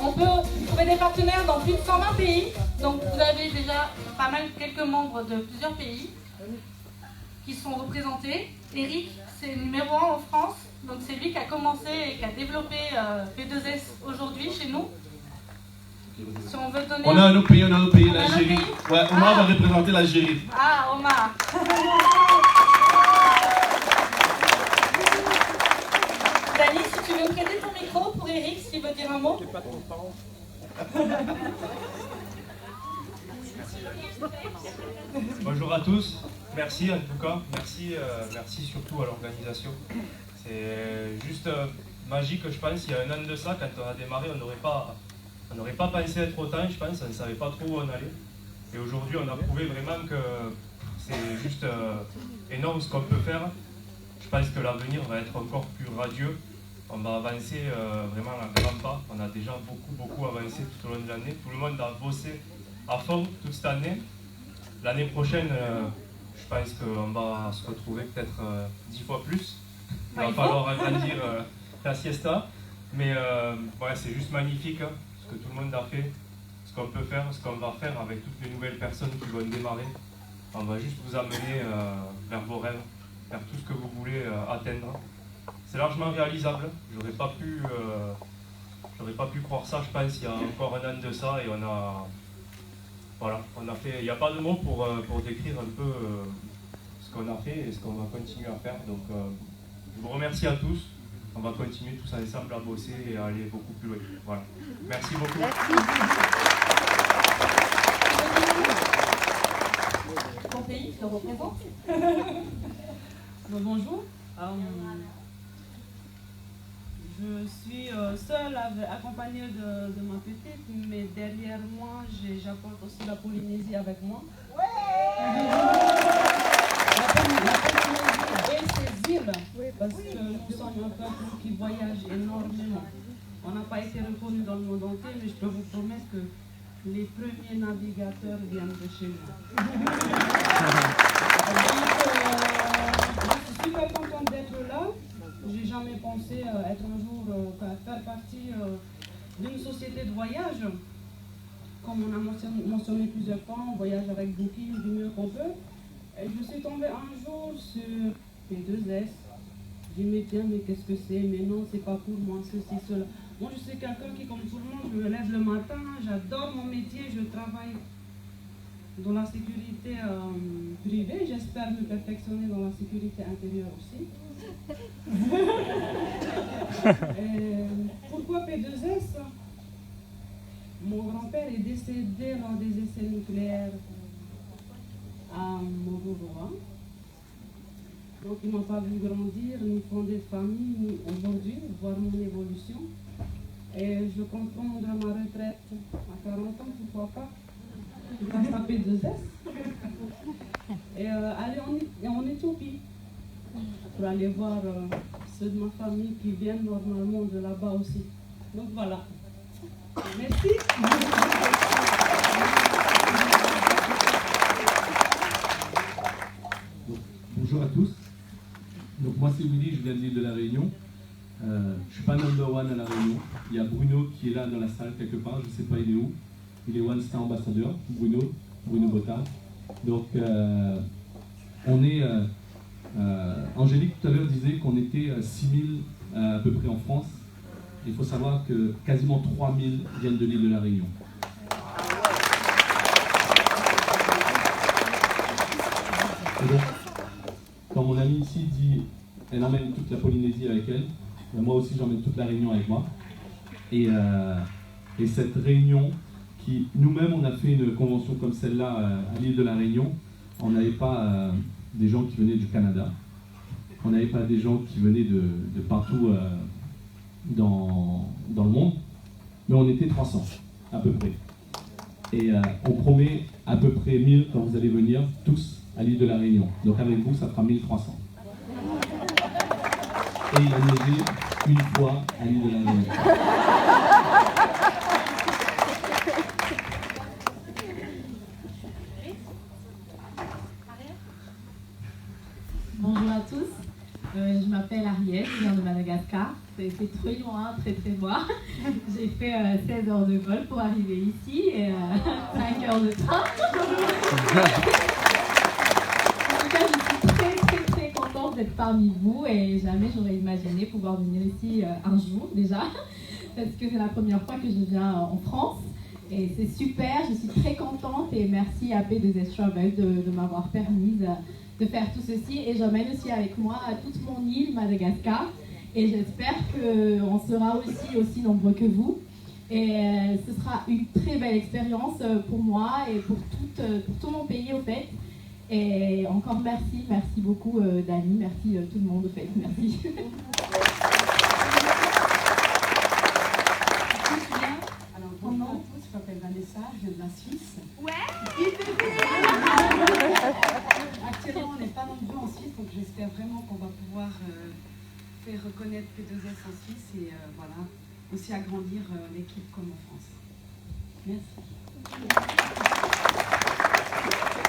On peut trouver des partenaires dans plus de 120 pays. Donc vous avez déjà pas mal, quelques membres de plusieurs pays qui sont représentés. Eric, c'est numéro 1 en France. Donc c'est lui qui a commencé et qui a développé P2S aujourd'hui chez nous. Si on veut donner on a un autre pays, l'Algérie. Ouais, Omar va représenter l'Algérie. Ah, Omar. Dani, si tu veux prêter ton micro pour Eric, s'il veut dire un mot. Pas transparent. Bonjour à tous, merci en tout cas, merci surtout à l'organisation. C'est juste magique, je pense. Il y a un an de ça, quand on a démarré, on n'aurait pas pensé être autant, je pense, on ne savait pas trop où on allait. Et aujourd'hui, on a prouvé vraiment que c'est juste énorme ce qu'on peut faire. Je pense que l'avenir va être encore plus radieux. On va avancer vraiment à grands pas. On a déjà beaucoup avancé tout au long de l'année. Tout le monde a bossé à fond toute cette année. L'année prochaine, je pense qu'on va se retrouver peut-être 10 fois plus. Il va falloir agrandir la siesta. Mais ouais, c'est juste magnifique hein, ce que tout le monde a fait, ce qu'on peut faire, ce qu'on va faire avec toutes les nouvelles personnes qui vont démarrer. On va juste vous amener vers vos rêves, vers tout ce que vous voulez atteindre. C'est largement réalisable. J'aurais pas pu croire ça, je pense, il y a encore un an de ça, et on a fait. Il n'y a pas de mots pour décrire un peu ce qu'on a fait et ce qu'on va continuer à faire. Donc, je vous remercie à tous. On va continuer tous ensemble à bosser et à aller beaucoup plus loin. Voilà. Merci beaucoup. Ton pays te représente. Bonjour. Je suis seule, accompagnée de ma petite, mais derrière moi, j'apporte aussi la Polynésie avec moi. La Polynésie et ses îles, parce que nous sommes un peuple qui voyage énormément. On n'a pas été reconnu dans le monde entier, mais je peux vous promettre que les premiers navigateurs viennent de chez nous. Je suis super contente d'être là. J'ai jamais pensé être un jour, faire partie d'une société de voyage. Comme on a mentionné plusieurs fois, on voyage avec Booking du mieux qu'on peut. Et je suis tombée un jour sur P2S. J'ai dit, mais tiens, mais qu'est-ce que c'est? Mais non, c'est pas pour moi, ceci, cela. Moi, je suis quelqu'un qui, comme tout le monde, je me lève le matin, j'adore mon métier, je travaille dans la sécurité privée. J'espère me perfectionner dans la sécurité intérieure aussi. Pourquoi P2S? Mon grand-père est décédé lors des essais nucléaires à Montrouge. Donc il ne m'a pas vu grandir, ni fonder de famille, ni aujourd'hui, voir mon évolution. Et je compte prendre ma retraite à 40 ans, pourquoi pas, grâce à P2S. Et aller en Éthiopie pour aller voir ceux de ma famille qui viennent normalement de là-bas aussi. Donc voilà. Merci. Bonjour à tous. Donc moi c'est Willy, je viens de l'île de la Réunion. Je ne suis pas number one à la Réunion. Il y a Bruno qui est là dans la salle quelque part, je ne sais pas il est où. Il est One Star Ambassadeur, Bruno Bottard. Donc on est... Angélique tout à l'heure disait qu'on était 6000 à peu près en France. Il faut savoir que quasiment 3000 viennent de l'île de la Réunion. Et donc, quand mon amie ici dit elle emmène toute la Polynésie avec elle, moi aussi j'emmène toute la Réunion avec moi. Et cette réunion, qui nous-mêmes on a fait une convention comme celle-là à l'île de la Réunion, on n'avait pas des gens qui venaient du Canada, on n'avait pas des gens qui venaient de partout dans le monde, mais on était 300 à peu près. Et on promet à peu près 1000 quand vous allez venir, tous à l'île de la Réunion. Donc avec vous, ça fera 1300. Et il a neigé une fois à l'île de la Réunion. Bonjour à tous, je m'appelle Ariel, je viens de Madagascar. C'est c'est très loin, très loin. J'ai fait 16 heures de vol pour arriver ici et 5 heures de train. En tout cas, je suis très contente d'être parmi vous et jamais j'aurais imaginé pouvoir venir ici un jour déjà, parce que c'est la première fois que je viens en France. Et c'est super, je suis très contente et merci à P2S Travel de m'avoir permise de faire tout ceci. Et j'emmène aussi avec moi à toute mon île, Madagascar. Et j'espère qu'on sera aussi nombreux que vous. Et ce sera une très belle expérience pour moi et pour tout mon pays au fait. Et encore merci beaucoup Dani, merci tout le monde au fait, merci. Je m'appelle Vanessa, je viens de la Suisse. Ouais. Actuellement, on n'est pas nombreux en Suisse, donc j'espère vraiment qu'on va pouvoir faire reconnaître P2S en Suisse et voilà, aussi agrandir l'équipe comme en France. Merci.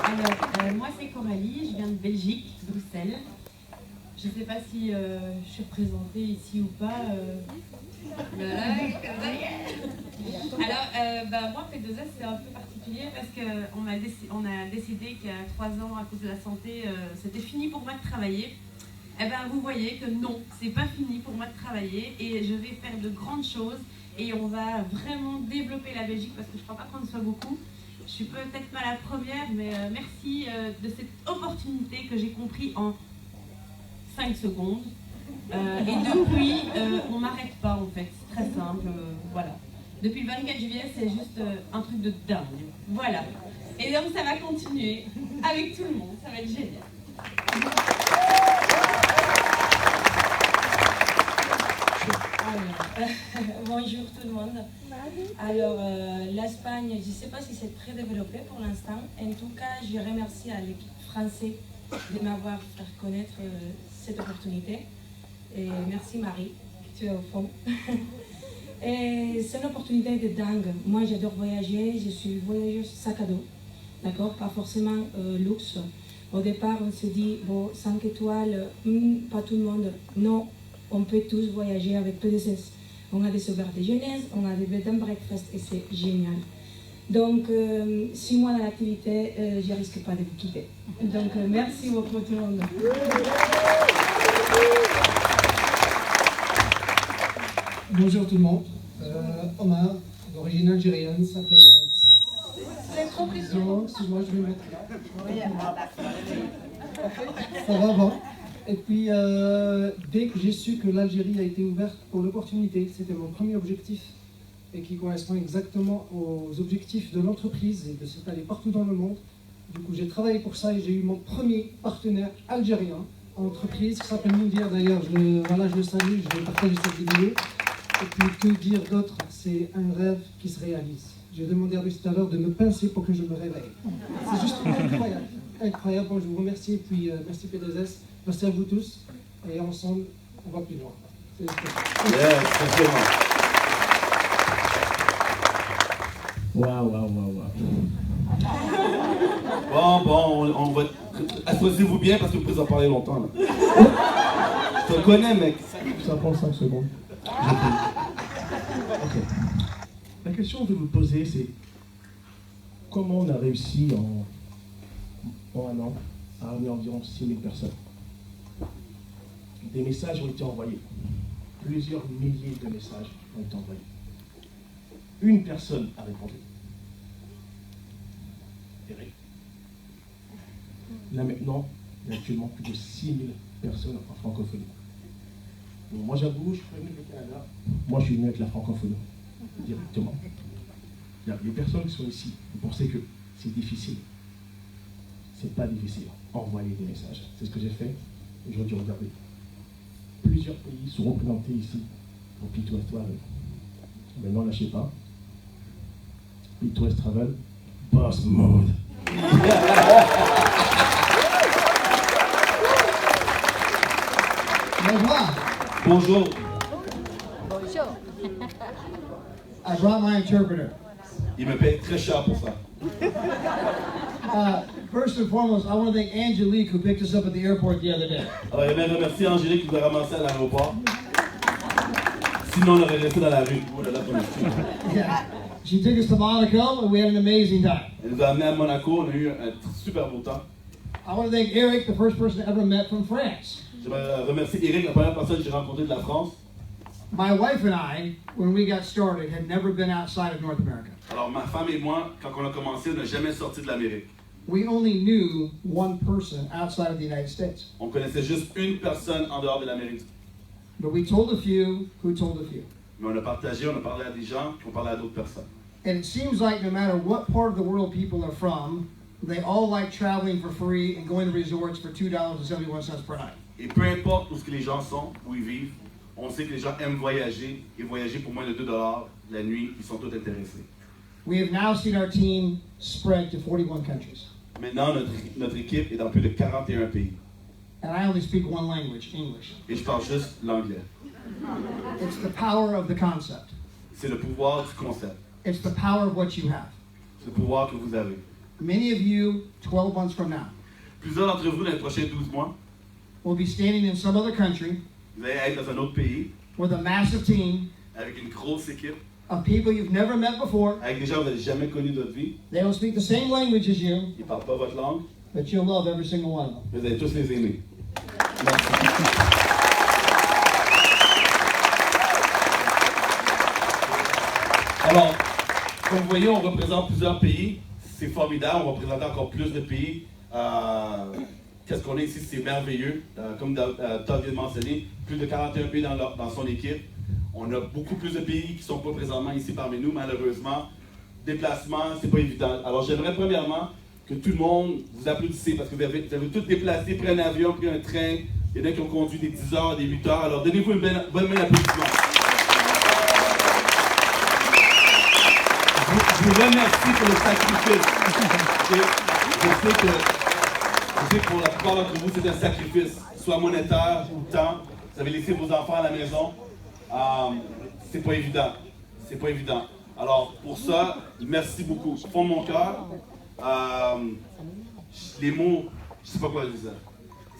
Alors, moi c'est Coralie, je viens de Belgique, Bruxelles. Je ne sais pas si je suis présentée ici ou pas. Alors, moi, P2S, c'est un peu particulier parce qu'on a décidé qu'il y a 3 ans, à cause de la santé, c'était fini pour moi de travailler. Eh bien, vous voyez que non, c'est pas fini pour moi de travailler et je vais faire de grandes choses et on va vraiment développer la Belgique parce que je ne crois pas qu'on soit beaucoup. Je suis peut-être pas la première, mais merci de cette opportunité que j'ai compris en 5 secondes. Et depuis, on m'arrête pas en fait, c'est très simple, voilà. Depuis le 24 juillet, c'est juste un truc de dingue, voilà. Et donc ça va continuer avec tout le monde, ça va être génial. Bonjour tout le monde. Alors, l'Espagne, je ne sais pas si c'est très développé pour l'instant. En tout cas, je remercie à l'équipe française de m'avoir fait connaître cette opportunité. Et merci Marie, tu es au fond. Et c'est une opportunité de dingue. Moi, j'adore voyager. Je suis voyageuse sac à dos. D'accord? Pas forcément luxe. Au départ, on se dit, bon, 5 étoiles, pas tout le monde. Non, on peut tous voyager avec P2S. On a des auberges de jeunesse, on a des bed and breakfast et c'est génial. Donc, 6 mois dans l'activité, je ne risque pas de vous quitter. Donc, merci beaucoup tout le monde. Bonjour tout le monde. Omar, d'origine algérienne, ça fait 6 ans. Excuse-moi, je vais me mettre là. Ça va bon. Et puis, dès que j'ai su que l'Algérie a été ouverte pour l'opportunité, c'était mon premier objectif et qui correspond exactement aux objectifs de l'entreprise et de s'installer partout dans le monde. Du coup, j'ai travaillé pour ça et j'ai eu mon premier partenaire algérien, entreprise qui s'appelle Moundir d'ailleurs. Je le salue, je vais partager cette vidéo. Et puis, que dire d'autre? C'est un rêve qui se réalise. J'ai demandé à lui tout à l'heure de me pincer pour que je me réveille. C'est juste incroyable. Incroyable. Bon, je vous remercie et puis merci P2S. Merci à vous tous, et ensemble, on va plus loin. C'est Waouh. Bon, on va... Associez-vous bien parce que vous en parler longtemps, là. Je te connais, mec. Ça prend 5 secondes. Okay. La question que je vais vous poser, c'est comment on a réussi en 1 an à amener environ 6000 personnes. Des messages ont été envoyés. Plusieurs milliers de messages ont été envoyés. Une personne a répondu. Eric. Là maintenant, il y a actuellement plus de 6000 personnes en francophonie. Bon, moi j'avoue, je suis venu du Canada. Moi je suis venu avec la francophonie, directement. Il y a des personnes qui sont ici. Vous pensez que c'est difficile. C'est pas difficile. Envoyer des messages. C'est ce que j'ai fait. Aujourd'hui, regardez. Plusieurs pays sont représentés ici pour P2S Travel. Maintenant, lâchez pas. P2S Travel, boss mode. Bonjour. Bonjour. I brought my interpreter. Il me paye très cher pour ça. First and foremost, I want to thank Angelique who picked us up at the airport the other day. Alors, je vais remercier Angélique qui nous a ramassé à l'aéroport. Sinon, on aurait resté dans la rue. Oh là là, Yeah. She took us to Monaco and we had an amazing time. Elle nous a amenés à Monaco, on a eu un super beau temps. I want to thank Eric, the first person I ever met from France. J'aimerais remercier Eric, la première personne que j'ai rencontrée de la France. My wife and I, when we got started, had never been outside of North America. Alors, ma femme et moi, quand on a commencé, on n'a jamais sorti de l'Amérique. We only knew one person outside of the United States. On connaissait juste une personne en dehors de l'Amérique. But we told a few who told a few. Mais on a partagé, on a parlé à des gens, puis on parlait à d'autres personnes. And it seems like no matter what part of the world people are from, they all like traveling for free and going to resorts for $2.71 per night. Et peu importe où ce que les gens sont, où ils vivent, on sait que les gens aiment voyager, et voyager pour moins de $2 la nuit, ils sont tous intéressés. We have now seen our team spread to 41 countries. Maintenant, notre équipe est dans plus de 41 pays. And I only speak one language, English. Et je parle juste l'anglais. It's the power of the concept. C'est le pouvoir du concept. It's the power of what you have. C'est le pouvoir que vous avez. Many of you, 12 months from now, Plusieurs d'entre vous, dans les prochains 12 mois, will be standing in some other country vous allez être dans un autre pays, with a massive team avec une grosse équipe, of people you've never met before. avec des gens que vous n'avez jamais connus de votre vie. They don't speak the same language as you, Ils ne parlent pas votre langue, but you'll love every single one of them. mais vous allez tous les aimer. Merci. Alors, comme vous voyez, on représente plusieurs pays. C'est formidable, on représente encore plus de pays. Qu'est-ce qu'on a ici, c'est merveilleux. Comme Todd vient de mentionner, plus de 41 pays dans son équipe. On a beaucoup plus de pays qui ne sont pas présentement ici parmi nous, malheureusement. Déplacement, c'est pas évident. Alors, j'aimerais premièrement que tout le monde vous applaudisse parce que vous avez tous déplacé, pris un avion, pris un train. Il y en a qui ont conduit des 10 heures, des 8 heures. Alors, donnez-vous une bonne main d'applaudissement. Je vous remercie pour le sacrifice. Je sais que pour la plupart d'entre vous, c'est un sacrifice, soit monétaire ou temps. Vous avez laissé vos enfants à la maison. C'est pas évident. C'est pas évident. Alors, pour ça, merci beaucoup. Au fond de mon cœur, les mots, je sais pas quoi dire.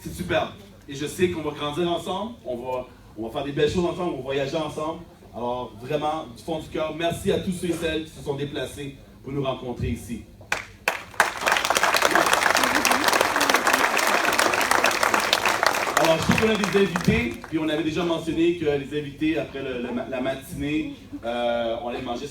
C'est superbe. Et je sais qu'on va grandir ensemble, on va faire des belles choses ensemble, on va voyager ensemble. Alors, vraiment, du fond du cœur, merci à tous ceux et celles qui se sont déplacés pour nous rencontrer ici. Alors, je sais qu'on a des invités, puis on avait déjà mentionné que les invités, après la matinée, on allait manger